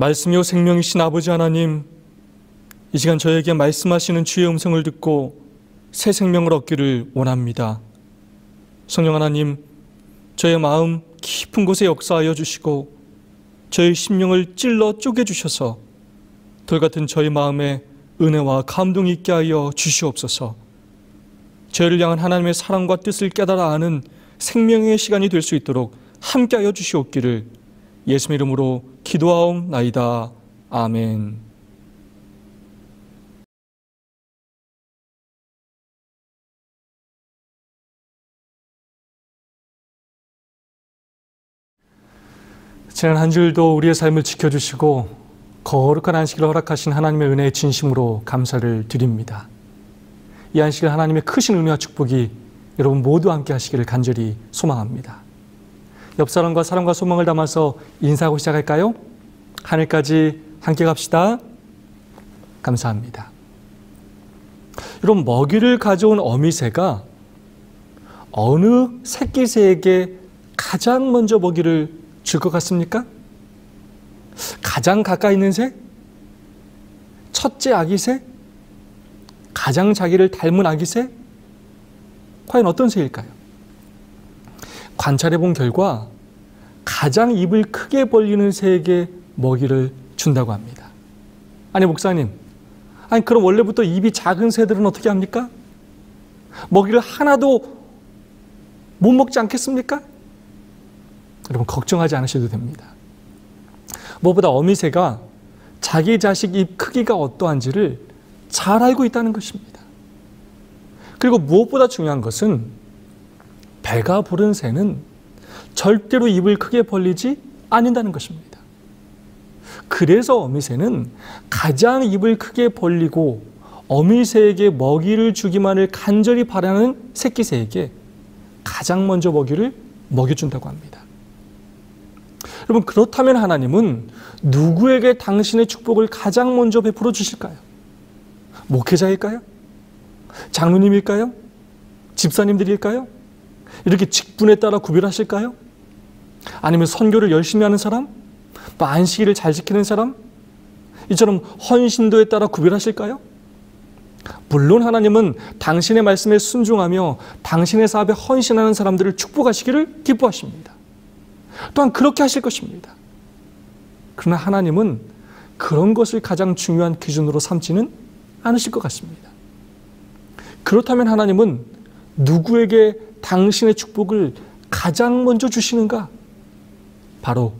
말씀이요 생명이신 아버지 하나님, 이 시간 저에게 말씀하시는 주의 음성을 듣고 새 생명을 얻기를 원합니다. 성령 하나님, 저의 마음 깊은 곳에 역사하여 주시고 저의 심령을 찔러 쪼개주셔서 돌같은 저의 마음에 은혜와 감동이 있게 하여 주시옵소서. 저희를 향한 하나님의 사랑과 뜻을 깨달아 아는 생명의 시간이 될 수 있도록 함께하여 주시옵기를 예수의 이름으로 기도하옵나이다. 아멘. 지난 한 주일도 우리의 삶을 지켜주시고 거룩한 안식을 허락하신 하나님의 은혜에 진심으로 감사를 드립니다. 이 안식을 하나님의 크신 은혜와 축복이 여러분 모두 함께 하시기를 간절히 소망합니다. 옆 사람과 사랑과 소망을 담아서 인사하고 시작할까요? 하늘까지 함께 갑시다. 감사합니다. 여러분, 먹이를 가져온 어미새가 어느 새끼새에게 가장 먼저 먹이를 줄 것 같습니까? 가장 가까이 있는 새? 첫째 아기새? 가장 자기를 닮은 아기새? 과연 어떤 새일까요? 관찰해 본 결과 가장 입을 크게 벌리는 새에게 먹이를 준다고 합니다. 아니 목사님, 그럼 원래부터 입이 작은 새들은 어떻게 합니까? 먹이를 하나도 못 먹지 않겠습니까? 여러분 걱정하지 않으셔도 됩니다. 무엇보다 어미새가 자기 자식 입 크기가 어떠한지를 잘 알고 있다는 것입니다. 그리고 무엇보다 중요한 것은 배가 부른 새는 절대로 입을 크게 벌리지 않는다는 것입니다. 그래서 어미새는 가장 입을 크게 벌리고 어미새에게 먹이를 주기만을 간절히 바라는 새끼새에게 가장 먼저 먹이를 먹여준다고 합니다. 여러분, 그렇다면 하나님은 누구에게 당신의 축복을 가장 먼저 베풀어 주실까요? 목회자일까요? 장로님일까요? 집사님들일까요? 이렇게 직분에 따라 구별하실까요? 아니면 선교를 열심히 하는 사람? 안식일을 잘 지키는 사람? 이처럼 헌신도에 따라 구별하실까요? 물론 하나님은 당신의 말씀에 순종하며 당신의 사업에 헌신하는 사람들을 축복하시기를 기뻐하십니다. 또한 그렇게 하실 것입니다. 그러나 하나님은 그런 것을 가장 중요한 기준으로 삼지는 않으실 것 같습니다. 그렇다면 하나님은 누구에게 당신의 축복을 가장 먼저 주시는가? 바로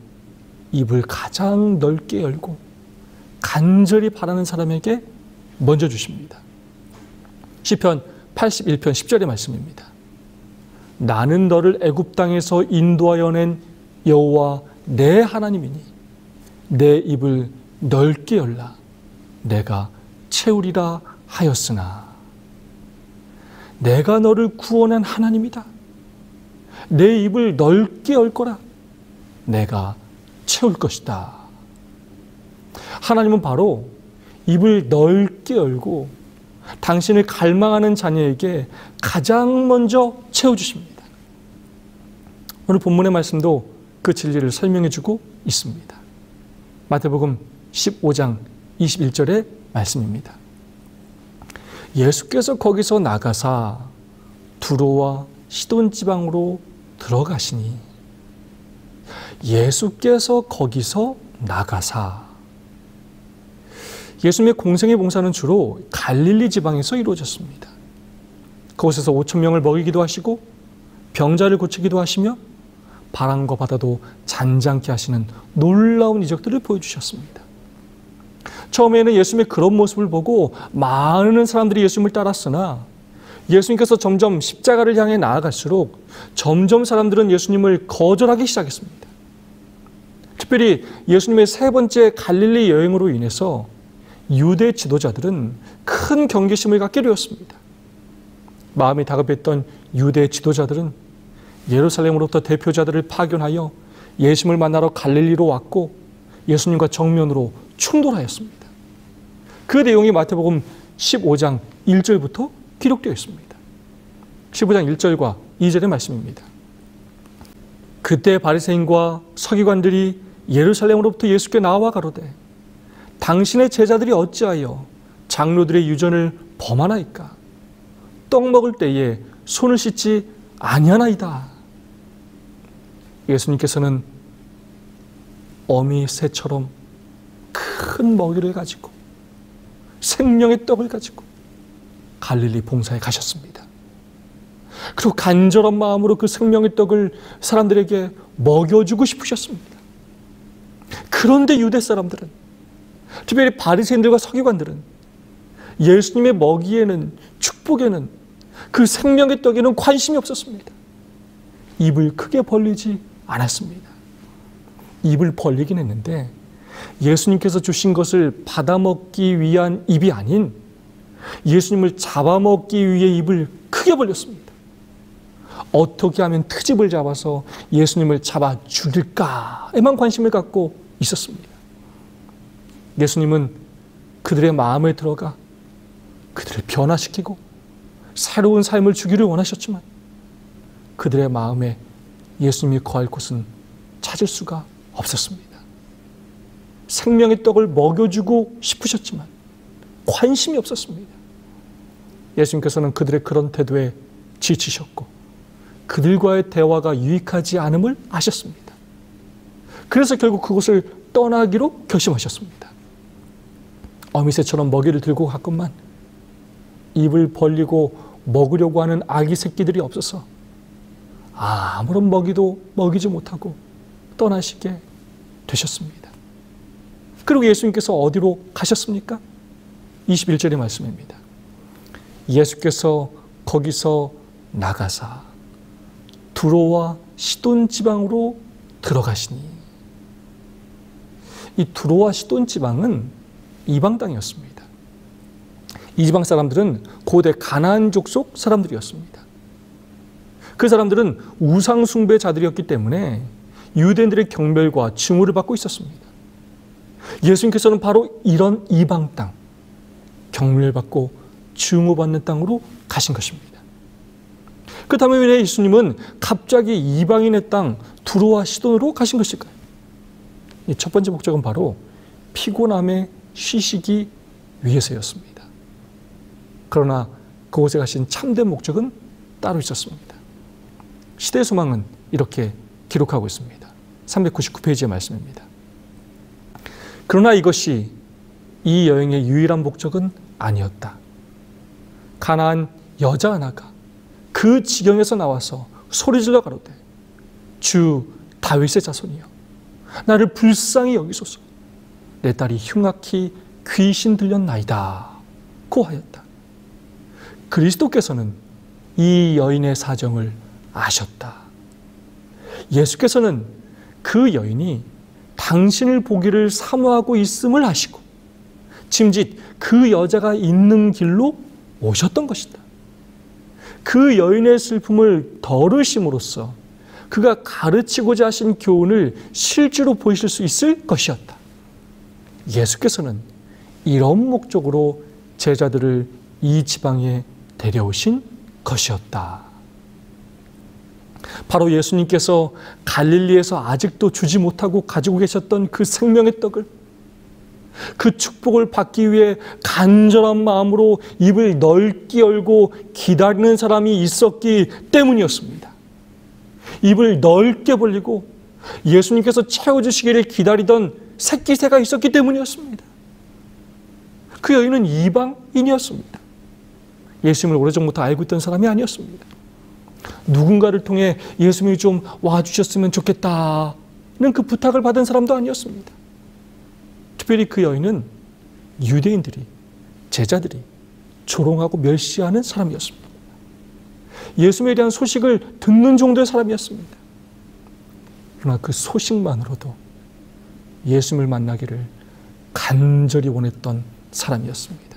입을 가장 넓게 열고 간절히 바라는 사람에게 먼저 주십니다. 시편 81편 10절의 말씀입니다. 나는 너를 애굽 땅에서 인도하여 낸 여호와 내 하나님이니 내 입을 넓게 열라 내가 채우리라 하였으나. 내가 너를 구원한 하나님이다. 내 입을 넓게 열 거라 내가 채울 것이다. 하나님은 바로 입을 넓게 열고 당신을 갈망하는 자녀에게 가장 먼저 채워주십니다. 오늘 본문의 말씀도 그 진리를 설명해주고 있습니다. 마태복음 15장 21절의 말씀입니다. 예수께서 거기서 나가사 두로와 시돈 지방으로 들어가시니. 예수께서 거기서 나가사. 예수님의 공생의 봉사는 주로 갈릴리 지방에서 이루어졌습니다. 그곳에서 5,000명을 먹이기도 하시고 병자를 고치기도 하시며 바람과 바다도 잔잔케 하시는 놀라운 이적들을 보여주셨습니다. 처음에는 예수님의 그런 모습을 보고 많은 사람들이 예수님을 따랐으나 예수님께서 점점 십자가를 향해 나아갈수록 점점 사람들은 예수님을 거절하기 시작했습니다. 특별히 예수님의 세 번째 갈릴리 여행으로 인해서 유대 지도자들은 큰 경계심을 갖게 되었습니다. 마음이 다급했던 유대 지도자들은 예루살렘으로부터 대표자들을 파견하여 예수님을 만나러 갈릴리로 왔고 예수님과 정면으로 충돌하였습니다. 그 내용이 마태복음 15장 1절부터 기록되어 있습니다. 15장 1절과 2절의 말씀입니다. 그때 바리새인과 서기관들이 예루살렘으로부터 예수께 나와 가로되 당신의 제자들이 어찌하여 장로들의 유전을 범하나이까? 떡 먹을 때에 손을 씻지 아니하나이다. 예수님께서는 어미 새처럼 큰 먹이를 가지고 생명의 떡을 가지고 갈릴리 봉사에 가셨습니다. 그리고 간절한 마음으로 그 생명의 떡을 사람들에게 먹여주고 싶으셨습니다. 그런데 유대 사람들은, 특별히 바리새인들과 서기관들은 예수님의 먹이에는, 축복에는, 그 생명의 떡에는 관심이 없었습니다. 입을 크게 벌리지 않았습니다. 입을 벌리긴 했는데 예수님께서 주신 것을 받아먹기 위한 입이 아닌 예수님을 잡아먹기 위해 입을 크게 벌렸습니다. 어떻게 하면 트집을 잡아서 예수님을 잡아 죽일까에만 관심을 갖고 있었습니다. 예수님은 그들의 마음에 들어가 그들을 변화시키고 새로운 삶을 주기를 원하셨지만 그들의 마음에 예수님이 거할 곳은 찾을 수가 없었습니다. 생명의 떡을 먹여주고 싶으셨지만 관심이 없었습니다. 예수님께서는 그들의 그런 태도에 지치셨고 그들과의 대화가 유익하지 않음을 아셨습니다. 그래서 결국 그곳을 떠나기로 결심하셨습니다. 어미새처럼 먹이를 들고 갔건만 입을 벌리고 먹으려고 하는 아기 새끼들이 없어서 아무런 먹이도 먹이지 못하고 떠나시게 되셨습니다. 그리고 예수님께서 어디로 가셨습니까? 21절의 말씀입니다. 예수께서 거기서 나가사 두로와 시돈 지방으로 들어가시니. 이 두로와 시돈 지방은 이방 땅이었습니다. 이 지방 사람들은 고대 가나안 족속 사람들이었습니다. 그 사람들은 우상 숭배자들이었기 때문에 유대인들의 경멸과 증오를 받고 있었습니다. 예수님께서는 바로 이런 이방 땅, 경멸받고 증오받는 땅으로 가신 것입니다. 그렇다면 왜 예수님은 갑자기 이방인의 땅 두로와 시돈으로 가신 것일까요? 첫 번째 목적은 바로 피곤함에 쉬시기 위해서였습니다. 그러나 그곳에 가신 참된 목적은 따로 있었습니다. 시대의 소망은 이렇게 기록하고 있습니다. 399페이지의 말씀입니다. 그러나 이것이 이 여행의 유일한 목적은 아니었다. 가나안 여자 하나가 그 지경에서 나와서 소리질러 가로되 주 다윗의 자손이여 나를 불쌍히 여기소서. 내 딸이 흉악히 귀신 들렸나이다 고 하였다. 그리스도께서는 이 여인의 사정을 아셨다. 예수께서는 그 여인이 당신을 보기를 사모하고 있음을 아시고 짐짓 그 여자가 있는 길로 오셨던 것이다. 그 여인의 슬픔을 덜으심으로써 그가 가르치고자 하신 교훈을 실제로 보이실 수 있을 것이었다. 예수께서는 이런 목적으로 제자들을 이 지방에 데려오신 것이었다. 바로 예수님께서 갈릴리에서 아직도 주지 못하고 가지고 계셨던 그 생명의 떡을, 그 축복을 받기 위해 간절한 마음으로 입을 넓게 열고 기다리는 사람이 있었기 때문이었습니다. 입을 넓게 벌리고 예수님께서 채워주시기를 기다리던 새끼새가 있었기 때문이었습니다. 그 여인은 이방인이었습니다. 예수님을 오래전부터 알고 있던 사람이 아니었습니다. 누군가를 통해 예수님이 좀 와주셨으면 좋겠다는 그 부탁을 받은 사람도 아니었습니다. 특별히 그 여인은 유대인들이, 제자들이 조롱하고 멸시하는 사람이었습니다. 예수님에 대한 소식을 듣는 정도의 사람이었습니다. 그러나 그 소식만으로도 예수님을 만나기를 간절히 원했던 사람이었습니다.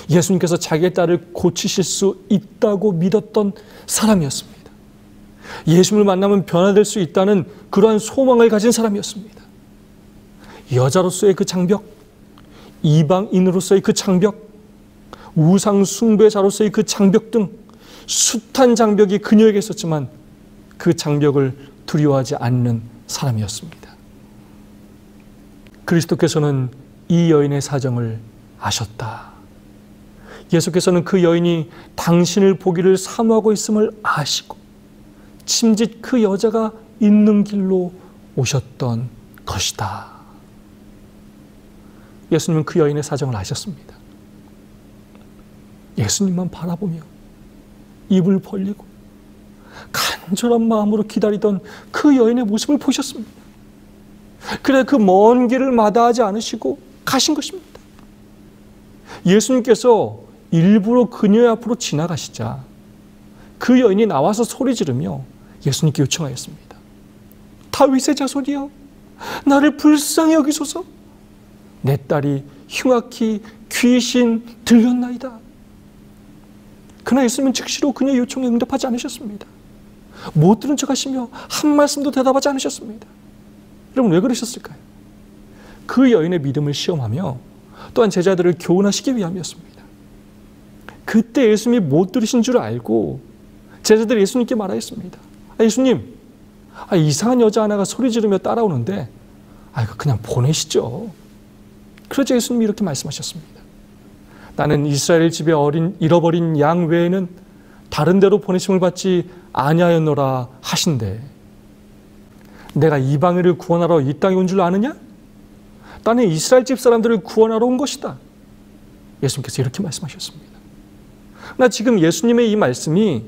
예수님께서 자기의 딸을 고치실 수 있다고 믿었던 사람이었습니다. 예수님을 만나면 변화될 수 있다는 그러한 소망을 가진 사람이었습니다. 여자로서의 그 장벽, 이방인으로서의 그 장벽, 우상 숭배자로서의 그 장벽 등 숱한 장벽이 그녀에게 있었지만 그 장벽을 두려워하지 않는 사람이었습니다. 그리스도께서는 이 여인의 사정을 아셨다. 예수께서는 그 여인이 당신을 보기를 사모하고 있음을 아시고 짐짓 그 여자가 있는 길로 오셨던 것이다. 예수님은 그 여인의 사정을 아셨습니다. 예수님만 바라보며 입을 벌리고 간절한 마음으로 기다리던 그 여인의 모습을 보셨습니다. 그래 그 먼 길을 마다하지 않으시고 가신 것입니다. 예수님께서 일부러 그녀의 앞으로 지나가시자 그 여인이 나와서 소리 지르며 예수님께 요청하였습니다. 다윗의 자손이여, 나를 불쌍히 여기소서. 내 딸이 흉악히 귀신 들렸나이다. 그러나 예수님은 즉시로 그녀의 요청에 응답하지 않으셨습니다. 못 들은 척하시며 한 말씀도 대답하지 않으셨습니다. 여러분 왜 그러셨을까요? 그 여인의 믿음을 시험하며 또한 제자들을 교훈하시기 위함이었습니다. 그때 예수님이 못 들으신 줄 알고 제자들이 예수님께 말하였습니다. 예수님, 이상한 여자 하나가 소리 지르며 따라오는데 그냥 보내시죠. 그러자 예수님이 이렇게 말씀하셨습니다. 나는 이스라엘 집에 잃어버린 양 외에는 다른 데로 보내심을 받지 아니하였노라 하신대. 내가 이방인을 구원하러 이 땅에 온 줄 아느냐? 나는 이스라엘 집 사람들을 구원하러 온 것이다. 예수님께서 이렇게 말씀하셨습니다. 나 지금 예수님의 이 말씀이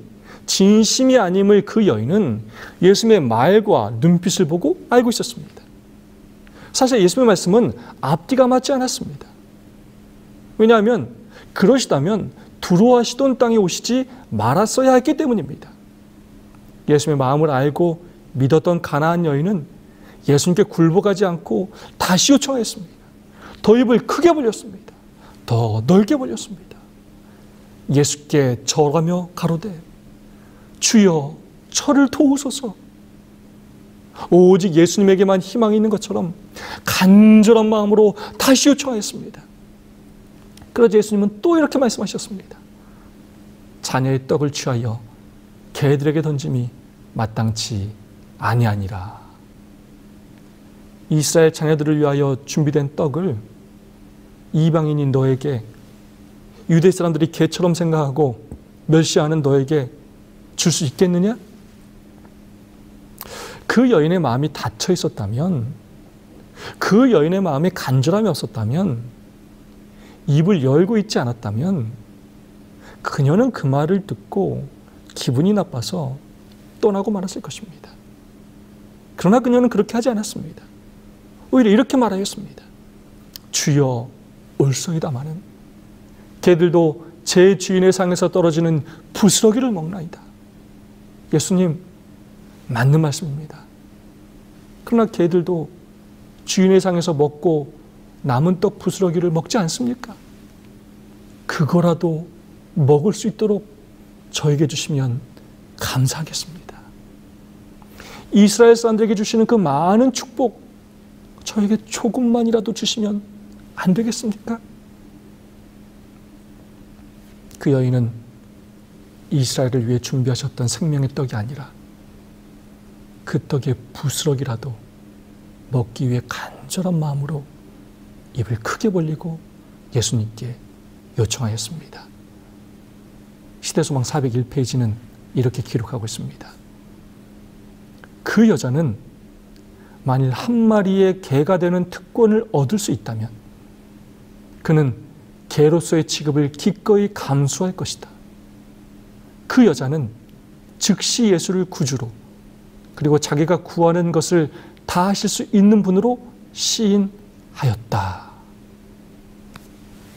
진심이 아님을 그 여인은 예수님의 말과 눈빛을 보고 알고 있었습니다. 사실 예수님의 말씀은 앞뒤가 맞지 않았습니다. 왜냐하면 그러시다면 두로아시돈 땅에 오시지 말았어야 했기 때문입니다. 예수님의 마음을 알고 믿었던 가나안 여인은 예수님께 굴복하지 않고 다시 요청했습니다. 더 입을 크게 벌렸습니다. 더 넓게 벌렸습니다. 예수께 절하며 가로되 주여 저를 도우소서. 오직 예수님에게만 희망이 있는 것처럼 간절한 마음으로 다시 요청하였습니다. 그러자 예수님은 또 이렇게 말씀하셨습니다. 자녀의 떡을 취하여 개들에게 던짐이 마땅치 아니하니라. 이스라엘 자녀들을 위하여 준비된 떡을 이방인인 너에게, 유대 사람들이 개처럼 생각하고 멸시하는 너에게 줄 수 있겠느냐? 그 여인의 마음이 닫혀 있었다면, 그 여인의 마음에 간절함이 없었다면, 입을 열고 있지 않았다면 그녀는 그 말을 듣고 기분이 나빠서 떠나고 말았을 것입니다. 그러나 그녀는 그렇게 하지 않았습니다. 오히려 이렇게 말하였습니다. 주여, 올소이다마는 개들도 제 주인의 상에서 떨어지는 부스러기를 먹나이다. 예수님, 맞는 말씀입니다. 그러나 개들도 주인의 상에서 먹고 남은 떡 부스러기를 먹지 않습니까? 그거라도 먹을 수 있도록 저에게 주시면 감사하겠습니다. 이스라엘 사람들에게 주시는 그 많은 축복, 저에게 조금만이라도 주시면 안 되겠습니까? 그 여인은 이스라엘을 위해 준비하셨던 생명의 떡이 아니라 그 떡의 부스러기라도 먹기 위해 간절한 마음으로 입을 크게 벌리고 예수님께 요청하였습니다. 시대소망 401페이지는 이렇게 기록하고 있습니다. 그 여자는 만일 한 마리의 개가 되는 특권을 얻을 수 있다면 그는 개로서의 취급을 기꺼이 감수할 것이다. 그 여자는 즉시 예수를 구주로 그리고 자기가 구하는 것을 다 하실 수 있는 분으로 시인하였다.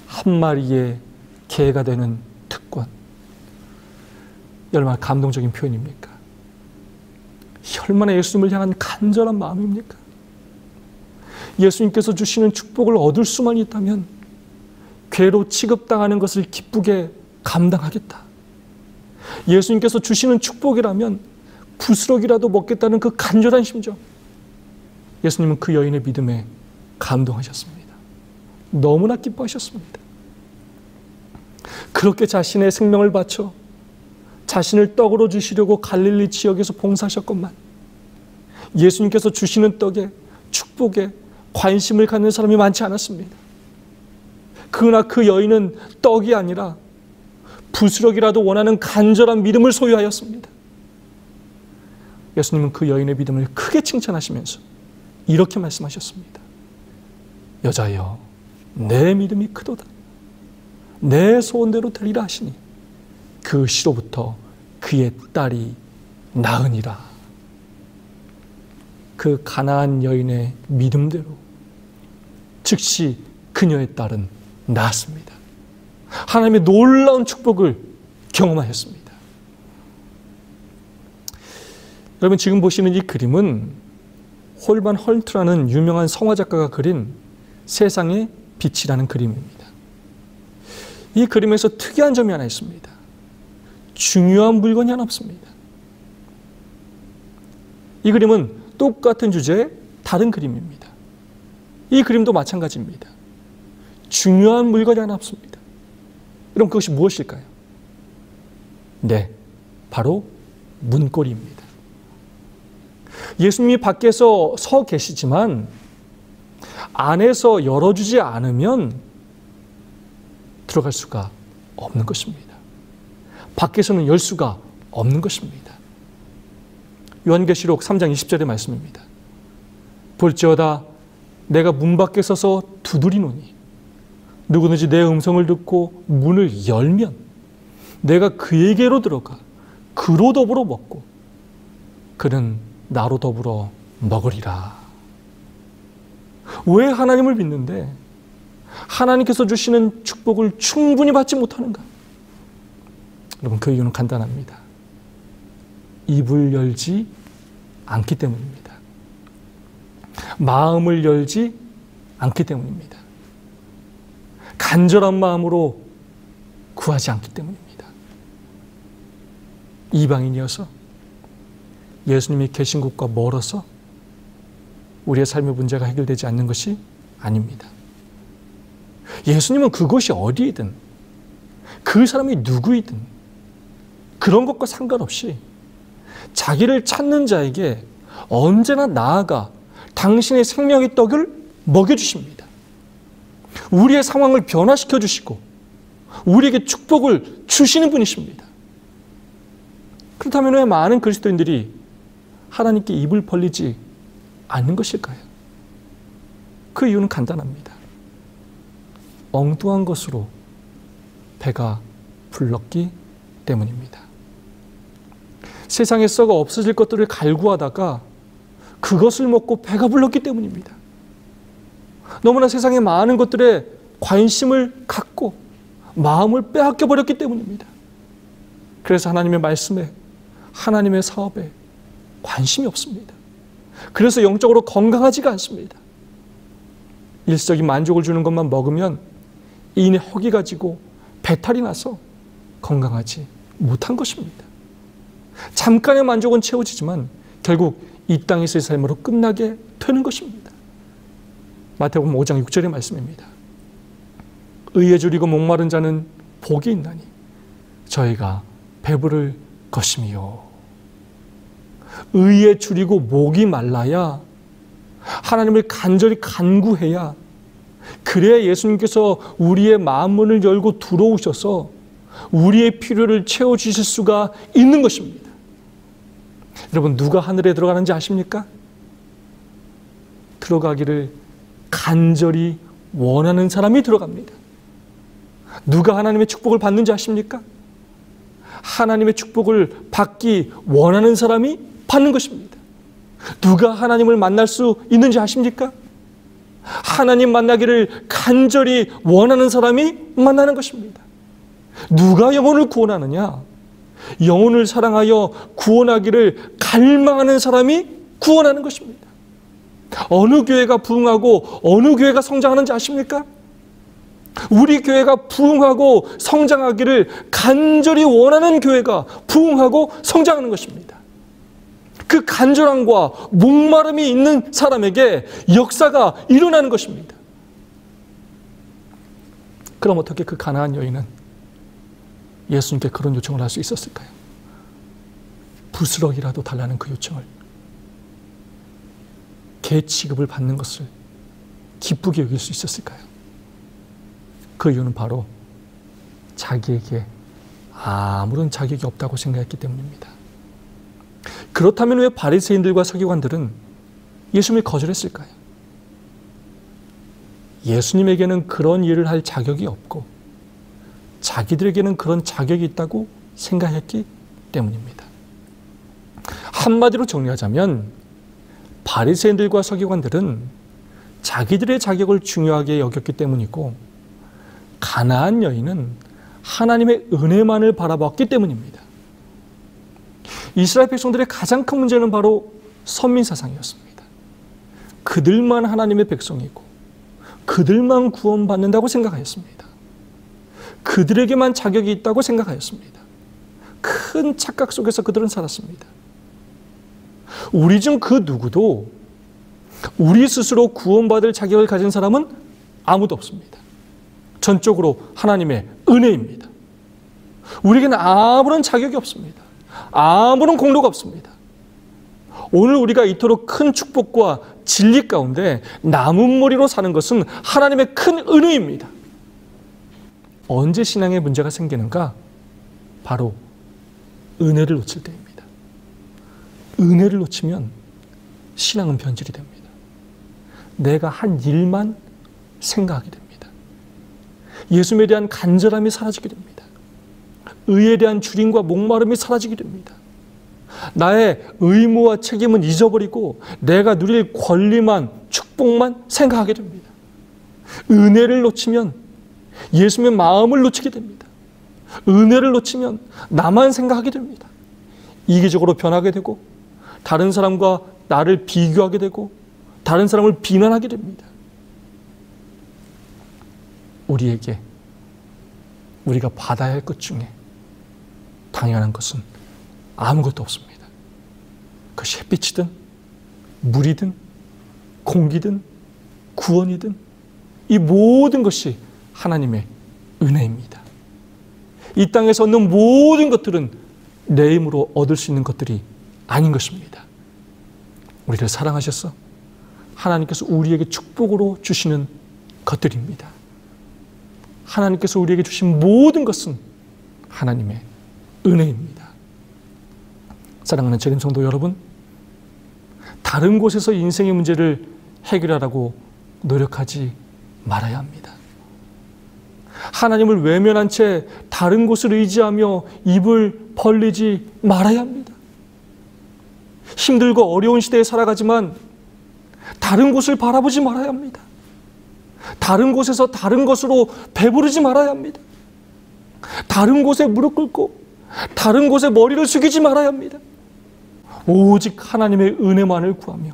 한 마리의 개가 되는 특권. 얼마나 감동적인 표현입니까? 얼마나 예수님을 향한 간절한 마음입니까? 예수님께서 주시는 축복을 얻을 수만 있다면 괴로 취급당하는 것을 기쁘게 감당하겠다. 예수님께서 주시는 축복이라면 부스러기라도 먹겠다는 그 간절한 심정. 예수님은 그 여인의 믿음에 감동하셨습니다. 너무나 기뻐하셨습니다. 그렇게 자신의 생명을 바쳐 자신을 떡으로 주시려고 갈릴리 지역에서 봉사하셨건만 예수님께서 주시는 떡에, 축복에 관심을 갖는 사람이 많지 않았습니다. 그러나 그 여인은 떡이 아니라 부스러기라도 원하는 간절한 믿음을 소유하였습니다. 예수님은 그 여인의 믿음을 크게 칭찬하시면서 이렇게 말씀하셨습니다. 여자여, 내 믿음이 크도다. 내 소원대로 되리라 하시니 그 시로부터 그의 딸이 나으니라. 그 가나안 여인의 믿음대로 즉시 그녀의 딸은 낳았습니다. 하나님의 놀라운 축복을 경험하였습니다. 여러분, 지금 보시는 이 그림은 홀반 헐트라는 유명한 성화 작가가 그린 세상의 빛이라는 그림입니다. 이 그림에서 특이한 점이 하나 있습니다. 중요한 물건이 하나 없습니다. 이 그림은 똑같은 주제의 다른 그림입니다. 이 그림도 마찬가지입니다. 중요한 물건이 하나 없습니다. 여러분, 그것이 무엇일까요? 네, 바로 문고리입니다. 예수님이 밖에서 서 계시지만 안에서 열어주지 않으면 들어갈 수가 없는 것입니다. 밖에서는 열 수가 없는 것입니다. 요한계시록 3장 20절의 말씀입니다. 볼지어다 내가 문 밖에 서서 두드리노니 누구든지 내 음성을 듣고 문을 열면 내가 그에게로 들어가 그로 더불어 먹고 그는 나로 더불어 먹으리라. 왜 하나님을 믿는데 하나님께서 주시는 축복을 충분히 받지 못하는가? 여러분, 그 이유는 간단합니다. 입을 열지 않기 때문입니다. 마음을 열지 않기 때문입니다. 간절한 마음으로 구하지 않기 때문입니다. 이방인이어서 예수님이 계신 곳과 멀어서 우리의 삶의 문제가 해결되지 않는 것이 아닙니다. 예수님은 그곳이 어디이든 그 사람이 누구이든 그런 것과 상관없이 자기를 찾는 자에게 언제나 나아가 당신의 생명의 떡을 먹여주십니다. 우리의 상황을 변화시켜 주시고 우리에게 축복을 주시는 분이십니다. 그렇다면 왜 많은 그리스도인들이 하나님께 입을 벌리지 않는 것일까요? 그 이유는 간단합니다. 엉뚱한 것으로 배가 불렀기 때문입니다. 세상에 썩어 없어질 것들을 갈구하다가 그것을 먹고 배가 불렀기 때문입니다. 너무나 세상의 많은 것들에 관심을 갖고 마음을 빼앗겨 버렸기 때문입니다. 그래서 하나님의 말씀에, 하나님의 사업에 관심이 없습니다. 그래서 영적으로 건강하지가 않습니다. 일시적인 만족을 주는 것만 먹으면 이인의 허기가 지고 배탈이 나서 건강하지 못한 것입니다. 잠깐의 만족은 채워지지만 결국 이 땅에서의 삶으로 끝나게 되는 것입니다. 마태복음 5장 6절의 말씀입니다. 의에 줄이고 목마른 자는 복이 있나니 저희가 배부를 것이며. 의에 줄이고 목이 말라야, 하나님을 간절히 간구해야, 그래야 예수님께서 우리의 마음문을 열고 들어오셔서 우리의 필요를 채워주실 수가 있는 것입니다. 여러분, 누가 하늘에 들어가는지 아십니까? 들어가기를 간절히 원하는 사람이 들어갑니다. 누가 하나님의 축복을 받는지 아십니까? 하나님의 축복을 받기 원하는 사람이 받는 것입니다. 누가 하나님을 만날 수 있는지 아십니까? 하나님 만나기를 간절히 원하는 사람이 만나는 것입니다. 누가 영혼을 구원하느냐? 영혼을 사랑하여 구원하기를 갈망하는 사람이 구원하는 것입니다. 어느 교회가 부흥하고 어느 교회가 성장하는지 아십니까? 우리 교회가 부흥하고 성장하기를 간절히 원하는 교회가 부흥하고 성장하는 것입니다. 그 간절함과 목마름이 있는 사람에게 역사가 일어나는 것입니다. 그럼 어떻게 그 가나안 여인은 예수님께 그런 요청을 할 수 있었을까요? 부스럭이라도 달라는 그 요청을, 개 취급을 받는 것을 기쁘게 여길 수 있었을까요? 그 이유는 바로 자기에게 아무런 자격이 없다고 생각했기 때문입니다. 그렇다면 왜 바리새인들과 서기관들은 예수님을 거절했을까요? 예수님에게는 그런 일을 할 자격이 없고 자기들에게는 그런 자격이 있다고 생각했기 때문입니다. 한마디로 정리하자면 바리새인들과 서기관들은 자기들의 자격을 중요하게 여겼기 때문이고, 가나안 여인은 하나님의 은혜만을 바라봤기 때문입니다. 이스라엘 백성들의 가장 큰 문제는 바로 선민사상이었습니다. 그들만 하나님의 백성이고 그들만 구원받는다고 생각하였습니다. 그들에게만 자격이 있다고 생각하였습니다. 큰 착각 속에서 그들은 살았습니다. 우리 중 그 누구도 우리 스스로 구원받을 자격을 가진 사람은 아무도 없습니다. 전적으로 하나님의 은혜입니다. 우리에게는 아무런 자격이 없습니다. 아무런 공로가 없습니다. 오늘 우리가 이토록 큰 축복과 진리 가운데 남은 머리로 사는 것은 하나님의 큰 은혜입니다. 언제 신앙에 문제가 생기는가? 바로 은혜를 놓칠 때입니다. 은혜를 놓치면 신앙은 변질이 됩니다. 내가 한 일만 생각하게 됩니다. 예수님에 대한 간절함이 사라지게 됩니다. 의에 대한 줄임과 목마름이 사라지게 됩니다. 나의 의무와 책임은 잊어버리고 내가 누릴 권리만, 축복만 생각하게 됩니다. 은혜를 놓치면 예수님의 마음을 놓치게 됩니다. 은혜를 놓치면 나만 생각하게 됩니다. 이기적으로 변하게 되고 다른 사람과 나를 비교하게 되고 다른 사람을 비난하게 됩니다. 우리에게 우리가 받아야 할 것 중에 당연한 것은 아무것도 없습니다. 그것이 햇빛이든 물이든 공기든 구원이든 이 모든 것이 하나님의 은혜입니다. 이 땅에서 얻는 모든 것들은 내 힘으로 얻을 수 있는 것들이 아닌 것입니다. 우리를 사랑하셔서 하나님께서 우리에게 축복으로 주시는 것들입니다. 하나님께서 우리에게 주신 모든 것은 하나님의 은혜입니다. 사랑하는 재림 성도 여러분, 다른 곳에서 인생의 문제를 해결하라고 노력하지 말아야 합니다. 하나님을 외면한 채 다른 곳을 의지하며 입을 벌리지 말아야 합니다. 힘들고 어려운 시대에 살아가지만 다른 곳을 바라보지 말아야 합니다. 다른 곳에서 다른 것으로 배부르지 말아야 합니다. 다른 곳에 무릎 꿇고 다른 곳에 머리를 숙이지 말아야 합니다. 오직 하나님의 은혜만을 구하며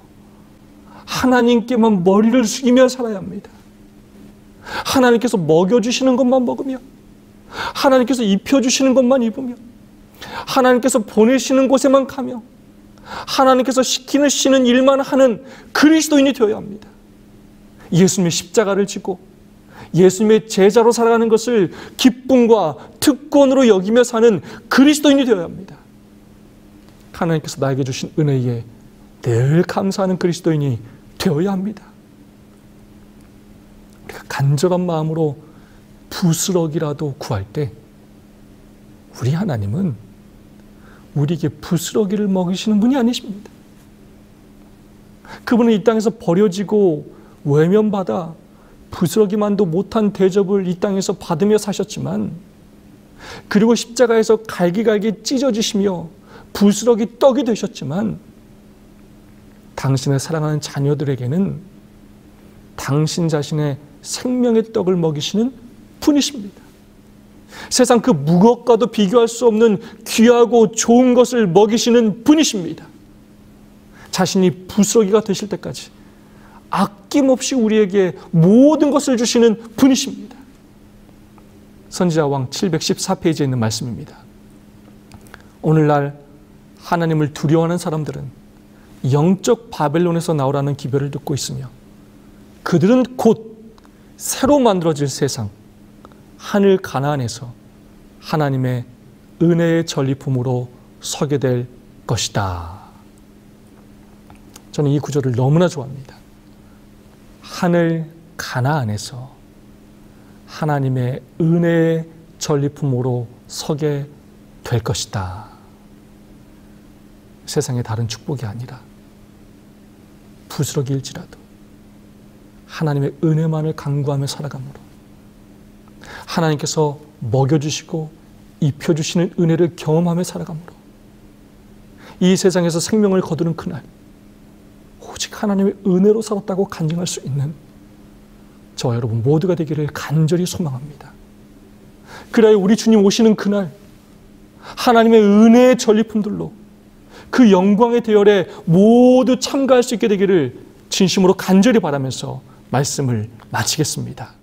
하나님께만 머리를 숙이며 살아야 합니다. 하나님께서 먹여주시는 것만 먹으며 하나님께서 입혀주시는 것만 입으며 하나님께서 보내시는 곳에만 가며 하나님께서 시키시는 일만 하는 그리스도인이 되어야 합니다. 예수님의 십자가를 지고 예수님의 제자로 살아가는 것을 기쁨과 특권으로 여기며 사는 그리스도인이 되어야 합니다. 하나님께서 나에게 주신 은혜에 늘 감사하는 그리스도인이 되어야 합니다. 우리가 간절한 마음으로 부스러기라도 구할 때 우리 하나님은 우리에게 부스러기를 먹이시는 분이 아니십니다. 그분은 이 땅에서 버려지고 외면받아 부스러기만도 못한 대접을 이 땅에서 받으며 사셨지만, 그리고 십자가에서 갈기갈기 찢어지시며 부스러기 떡이 되셨지만, 당신의 사랑하는 자녀들에게는 당신 자신의 생명의 떡을 먹이시는 분이십니다. 세상 그 무엇과도 비교할 수 없는 귀하고 좋은 것을 먹이시는 분이십니다. 자신이 부스러기가 되실 때까지 아낌없이 우리에게 모든 것을 주시는 분이십니다. 선지자왕 714페이지에 있는 말씀입니다. 오늘날 하나님을 두려워하는 사람들은 영적 바벨론에서 나오라는 기별을 듣고 있으며, 그들은 곧 새로 만들어질 세상 하늘 가나안에서 하나님의 은혜의 전리품으로 서게 될 것이다. 저는 이 구절을 너무나 좋아합니다. 하늘 가나안에서 하나님의 은혜의 전리품으로 서게 될 것이다. 세상의 다른 축복이 아니라 부스러기일지라도 하나님의 은혜만을 간구하며 살아가므로 하나님께서 먹여주시고 입혀주시는 은혜를 경험하며 살아가므로 이 세상에서 생명을 거두는 그날 오직 하나님의 은혜로 살았다고 간증할 수 있는 저와 여러분 모두가 되기를 간절히 소망합니다. 그래야 우리 주님 오시는 그날 하나님의 은혜의 전리품들로 그 영광의 대열에 모두 참가할 수 있게 되기를 진심으로 간절히 바라면서 말씀을 마치겠습니다.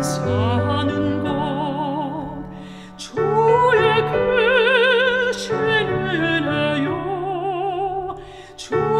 사는 곳 주의 크신 은혜요 주를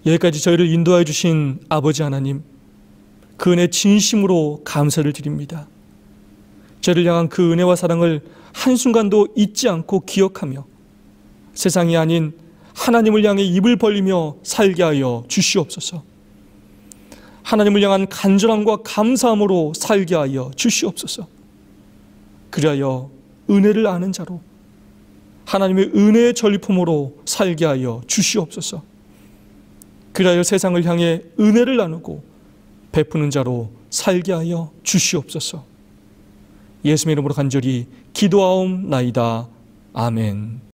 여기까지 저희를 인도하여 주신 아버지 하나님, 그 은혜 진심으로 감사를 드립니다. 저희를 향한 그 은혜와 사랑을 한순간도 잊지 않고 기억하며 세상이 아닌 하나님을 향해 입을 벌리며 살게 하여 주시옵소서. 하나님을 향한 간절함과 감사함으로 살게 하여 주시옵소서. 그리하여 은혜를 아는 자로, 하나님의 은혜의 전리품으로 살게 하여 주시옵소서. 그리하여 세상을 향해 은혜를 나누고 베푸는 자로 살게 하여 주시옵소서. 예수님의 이름으로 간절히 기도하옵나이다. 아멘.